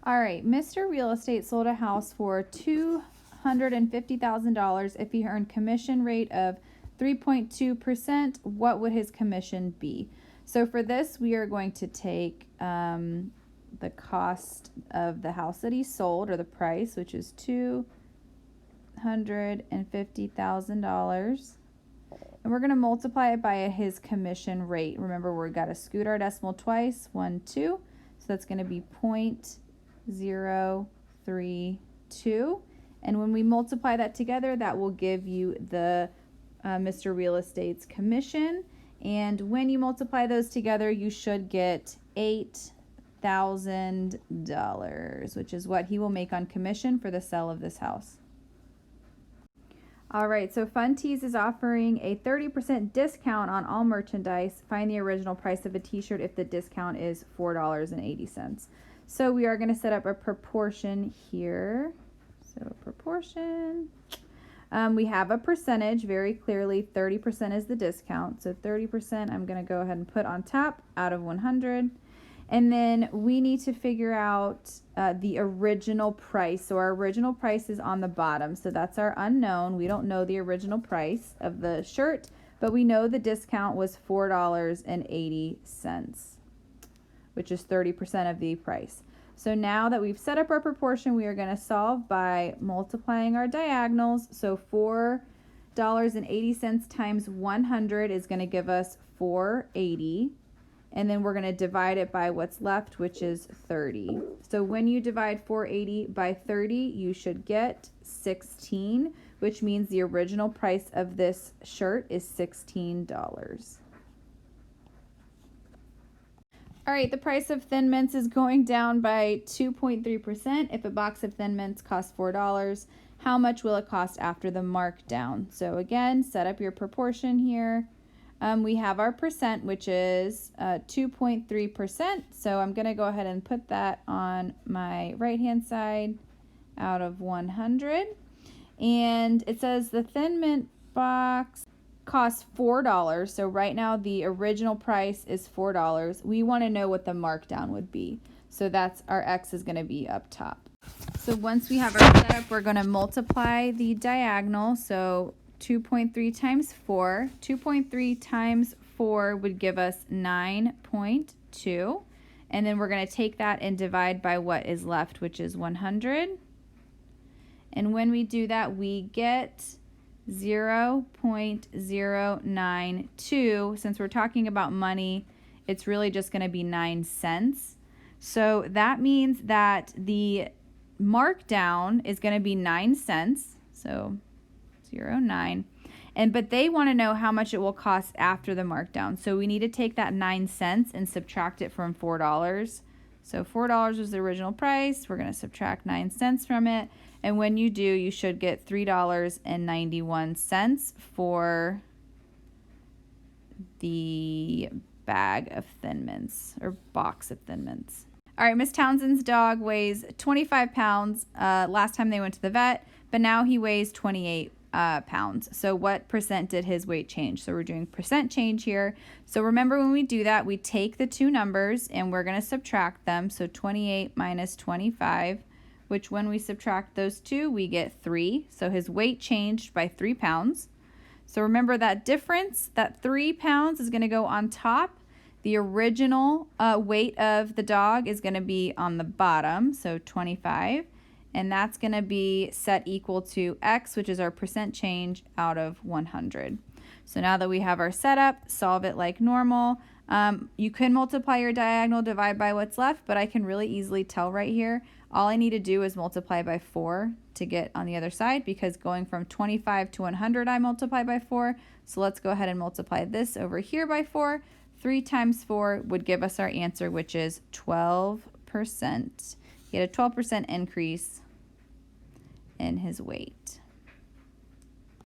All right, Mr. Real Estate sold a house for $250,000. If he earned commission rate of 3.2%, what would his commission be? So for this, we are going to take the cost of the house that he sold, or the price, which is $250,000. And we're going to multiply it by his commission rate. Remember, we've got to scoot our decimal twice, 1, 2. So that's going to be 0.032. And when we multiply that together, that will give you the Mr. Real Estate's commission. And when you multiply those together, you should get $8,000, which is what he will make on commission for the sale of this house. All right, so Fun Tees is offering a 30% discount on all merchandise. Find the original price of a t-shirt if the discount is $4.80. So we are going to set up a proportion here. So proportion. We have a percentage very clearly. 30% is the discount. So 30% I'm going to go ahead and put on top out of 100. And then we need to figure out the original price. So our original price is on the bottom. So that's our unknown. We don't know the original price of the shirt, but we know the discount was $4.80, which is 30% of the price. So now that we've set up our proportion, we are going to solve by multiplying our diagonals. So $4.80 times 100 is going to give us $4.80. And then we're going to divide it by what's left, which is 30. So when you divide 480 by 30, you should get 16, which means the original price of this shirt is $16. All right, the price of Thin Mints is going down by 2.3%. If a box of Thin Mints costs $4, how much will it cost after the markdown? So again, set up your proportion here. We have our percent, which is 2.3%. So I'm going to go ahead and put that on my right-hand side out of 100. And it says the Thin Mint box costs $4. So right now the original price is $4. We want to know what the markdown would be. So that's our X is going to be up top. So once we have our setup, we're going to multiply the diagonal. So 2.3 times 4. 2.3 times 4 would give us 9.2. And then we're going to take that and divide by what is left, which is 100. And when we do that, we get 0.092. Since we're talking about money, it's really just going to be 9 cents. So that means that the markdown is going to be 9 cents. So 0.9, but they want to know how much it will cost after the markdown. So we need to take that 9 cents and subtract it from $4. So $4 was the original price. We're going to subtract 9 cents from it. And when you do, you should get $3.91 for the bag of Thin Mints, or box of Thin Mints. All right, Miss Townsend's dog weighs 25 pounds. Last time they went to the vet, but now he weighs 28 pounds. So what percent did his weight change? So we're doing percent change here. So remember, when we do that, we take the two numbers and we're going to subtract them. So 28 minus 25, which when we subtract those two, we get 3. So his weight changed by 3 pounds. So remember that difference, that 3 pounds is going to go on top. The original weight of the dog is going to be on the bottom, so 25. And that's going to be set equal to X, which is our percent change out of 100. So now that we have our setup, solve it like normal. You can multiply your diagonal, divide by what's left, but I can really easily tell right here. All I need to do is multiply by 4 to get on the other side, because going from 25 to 100, I multiply by 4. So let's go ahead and multiply this over here by 4. 3 times 4 would give us our answer, which is 12%. He had a 12% increase in his weight.